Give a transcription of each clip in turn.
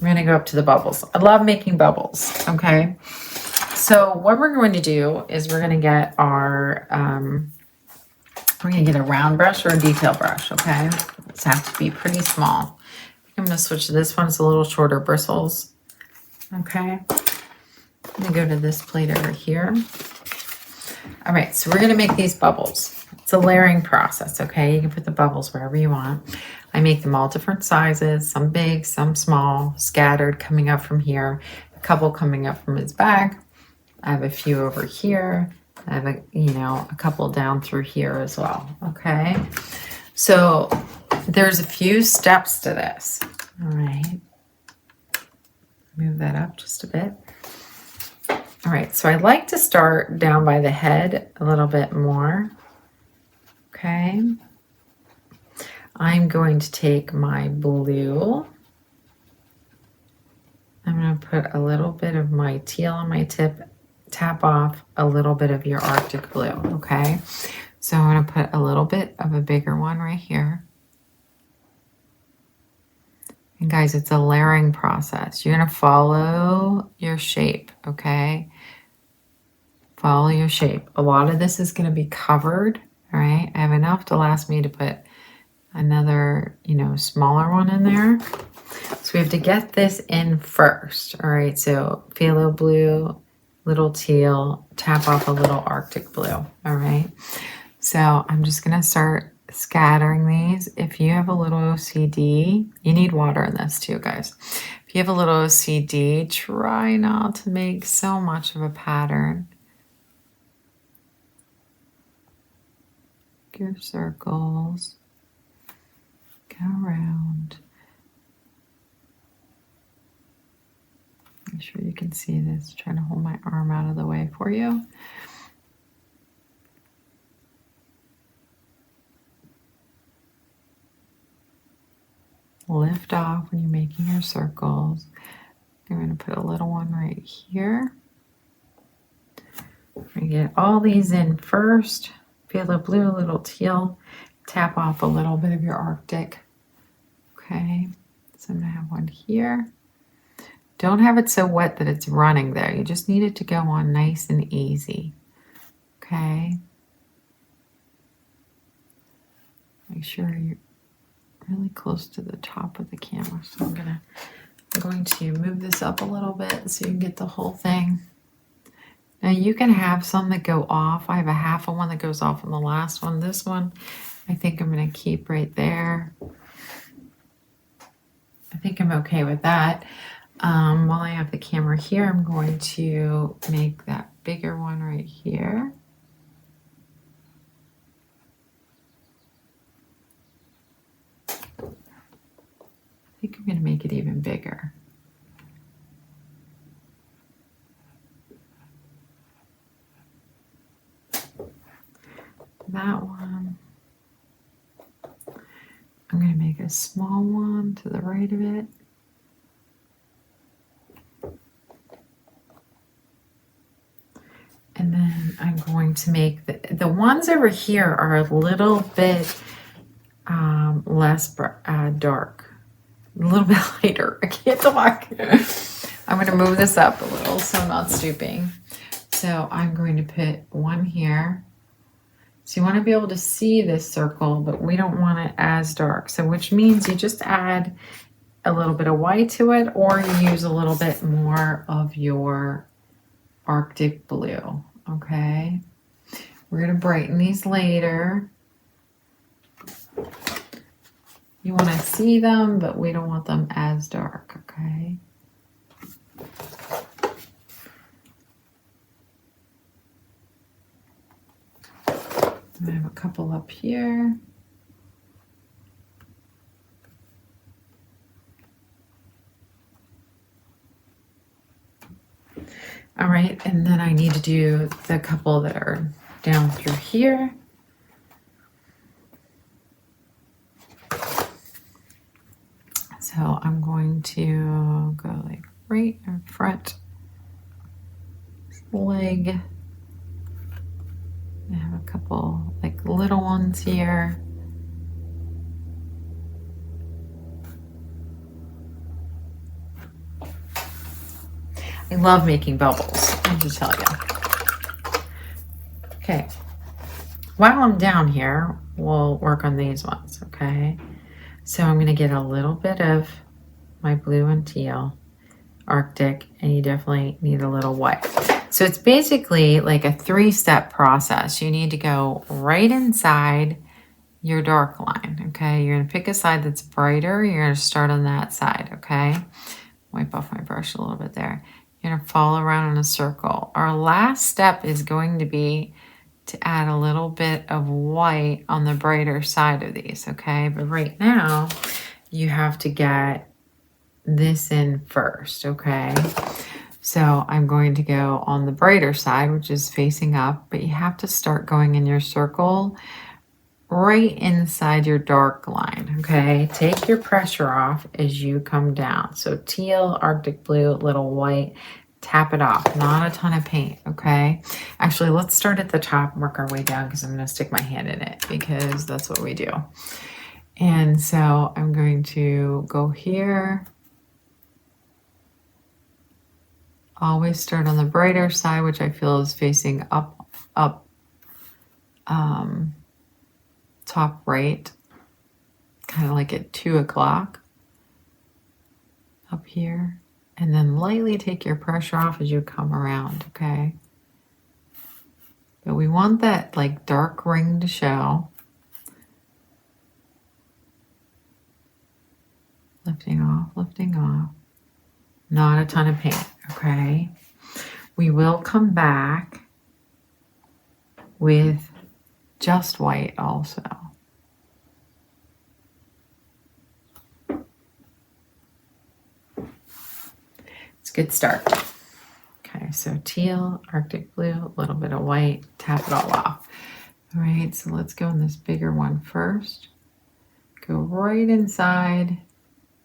We're gonna go up to the bubbles. I love making bubbles, okay? So what we're going to do is we're gonna get our, we're gonna get a round brush or a detail brush, okay? These have to be pretty small. I'm gonna switch to this one. It's a little shorter bristles, okay? I'm gonna go to this plate over here. All right, so we're gonna make these bubbles. It's a layering process, okay? You can put the bubbles wherever you want. I make them all different sizes, some big, some small, scattered coming up from here, a couple coming up from his back. I have a few over here. I have a couple down through here as well, okay? So there's a few steps to this, all right? Move that up just a bit. All right, so I like to start down by the head a little bit more, okay? I'm going to take my blue. I'm going to put a little bit of my teal on my tip, tap off a little bit of your Arctic blue, okay? So I'm going to put a little bit of a bigger one right here. And guys, it's a layering process. You're going to follow your shape, okay? Follow your shape. A lot of this is going to be covered, all right? I have enough to last me to put another, smaller one in there. So we have to get this in first, all right? So phthalo blue, little teal, tap off a little Arctic blue, all right? So I'm just going to start scattering these. If you have a little OCD, you need water in this too, guys. If you have a little OCD, try not to make so much of a pattern. Your circles, go around. Make sure you can see this. Trying to hold my arm out of the way for you. Lift off when you're making your circles. I'm going to put a little one right here. We're going to get all these in first. Phthalo blue, a little teal. Tap off a little bit of your Arctic. Okay, so I'm going to have one here. Don't have it so wet that it's running there. You just need it to go on nice and easy. Okay. Make sure you're really close to the top of the camera. So I'm going to move this up a little bit so you can get the whole thing. Now you can have some that go off. I have a half of one that goes off on the last one. This one, I think I'm going to keep right there. I think I'm okay with that. While I have the camera here, I'm going to make that bigger one right here. I think I'm going to make it even bigger. That one. I'm going to make a small one to the right of it. And then I'm going to make the ones over here are a little bit less dark, a little bit lighter. I can't talk. I'm going to move this up a little so I'm not stooping. So I'm going to put one here. So you want to be able to see this circle, but we don't want it as dark. So which means you just add a little bit of white to it, or you use a little bit more of your Arctic blue, okay? We're going to brighten these later. You want to see them, but we don't want them as dark, okay? I have a couple up here. All right, and then I need to do the couple that are down through here. So I'm going to go like right in front, leg. I have a couple like little ones here. I love making bubbles, I have to tell you. Okay, while I'm down here, we'll work on these ones, okay? So I'm gonna get a little bit of my blue and teal, Arctic, and you definitely need a little white. So it's basically like a 3-step process. You need to go right inside your dark line, okay? You're gonna pick a side that's brighter. You're gonna start on that side, okay? Wipe off my brush a little bit there. You're gonna follow around in a circle. Our last step is going to be to add a little bit of white on the brighter side of these, okay? But right now, you have to get this in first, okay? So I'm going to go on the brighter side, which is facing up, but you have to start going in your circle right inside your dark line, okay? Take your pressure off as you come down. So teal, Arctic blue, little white, tap it off. Not a ton of paint, okay? Actually, let's start at the top and work our way down because I'm going to stick my hand in it because that's what we do. And so I'm going to go here. Always start on the brighter side, which I feel is facing up, top right, kind of like at 2 o'clock up here. And then lightly take your pressure off as you come around, okay? But we want that like dark ring to show. Lifting off, lifting off. Not a ton of paint, okay? We will come back with just white also. It's a good start. Okay, so teal, Arctic blue, a little bit of white, tap it all off. All right, so let's go in this bigger one first. Go right inside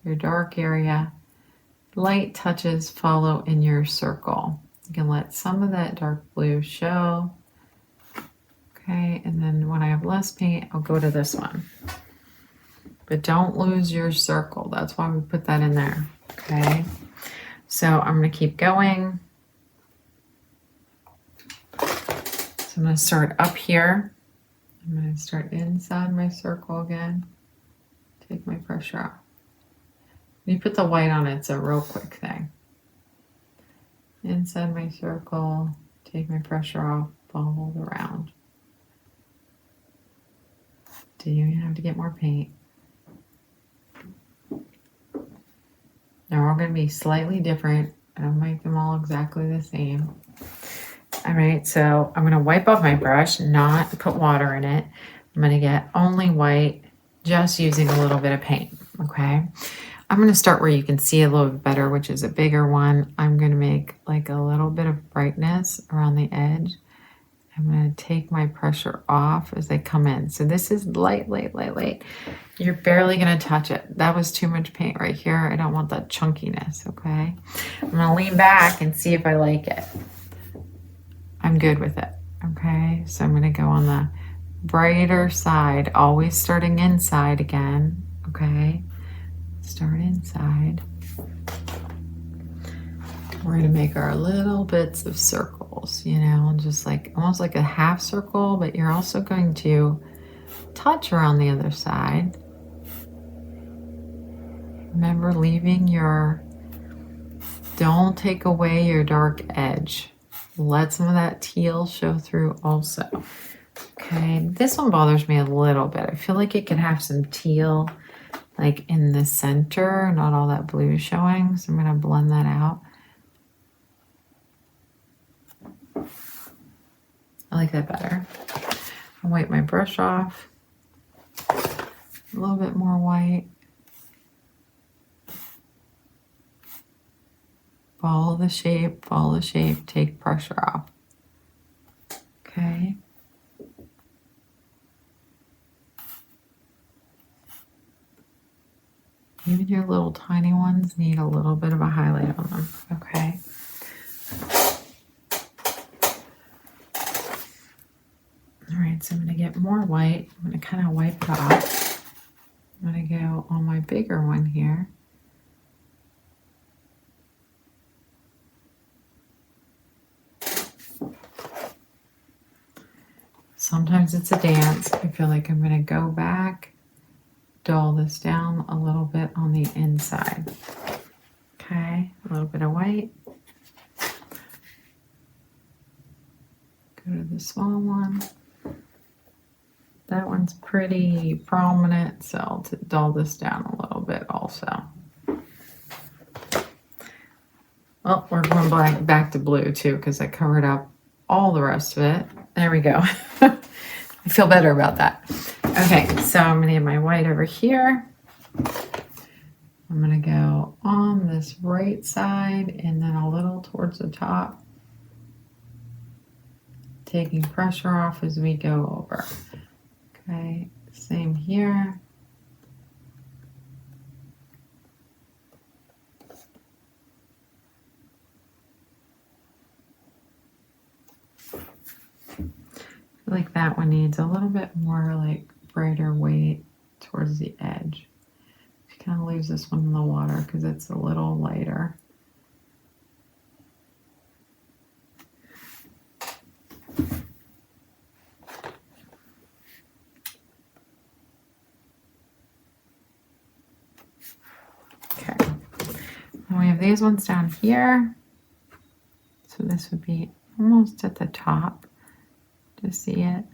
your dark area. Light touches follow in your circle. You can let some of that dark blue show. Okay, and then when I have less paint, I'll go to this one. But don't lose your circle. That's why we put that in there, okay? So I'm gonna keep going. So I'm gonna start up here. I'm gonna start inside my circle again. Take my pressure off. When you put the white on, it's a real quick thing. Inside my circle, take my pressure off, follow around. Do you even have to get more paint? They're all going to be slightly different. I don't make them all exactly the same. All right, so I'm going to wipe off my brush, not put water in it. I'm going to get only white, just using a little bit of paint, okay? I'm going to start where you can see a little bit better, which is a bigger one. I'm going to make like a little bit of brightness around the edge. I'm going to take my pressure off as they come in. So this is light, light, light, light. You're barely going to touch it. That was too much paint right here. I don't want that chunkiness, okay? I'm going to lean back and see if I like it. I'm good with it, okay? So I'm going to go on the brighter side, always starting inside again, okay? Start inside. We're going to make our little bits of circles, you know, just like almost like a half circle, but you're also going to touch around the other side. Remember, don't take away your dark edge. Let some of that teal show through also. Okay, this one bothers me a little bit. I feel like it could have some teal like in the center, not all that blue showing. So I'm going to blend that out. I like that better. I'll wipe my brush off. A little bit more white. Follow the shape, take pressure off. Okay. Even your little tiny ones need a little bit of a highlight on them, okay? All right, so I'm gonna get more white. I'm gonna kind of wipe it off. I'm gonna go on my bigger one here. sometimes it's a dance. I feel like I'm going to go back, dull this down a little bit on the inside. Okay, a little bit of white. Go to the small one. That one's pretty prominent, so I'll dull this down a little bit also. Well, we're going back to blue too because I covered up all the rest of it. There we go. I feel better about that. Okay, so I'm going to get my white over here. I'm going to go on this right side and then a little towards the top, taking pressure off as we go over. Okay, same here. I feel like that one needs a little bit more like brighter weight towards the edge. She kind of leaves this one in the water because it's a little lighter. Okay, and we have these ones down here. So this would be almost at the top to see it.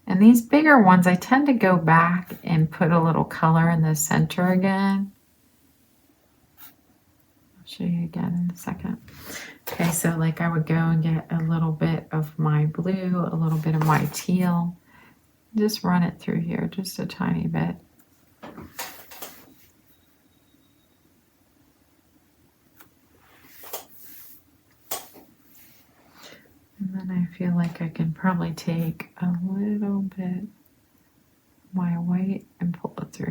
And these bigger ones, I tend to go back and put a little color in the center again. I'll show you again in a second. Okay, so like I would go and get a little bit of my blue, a little bit of my teal. Just run it through here, just a tiny bit. And then I feel like I can probably take a little bit of my white and pull it through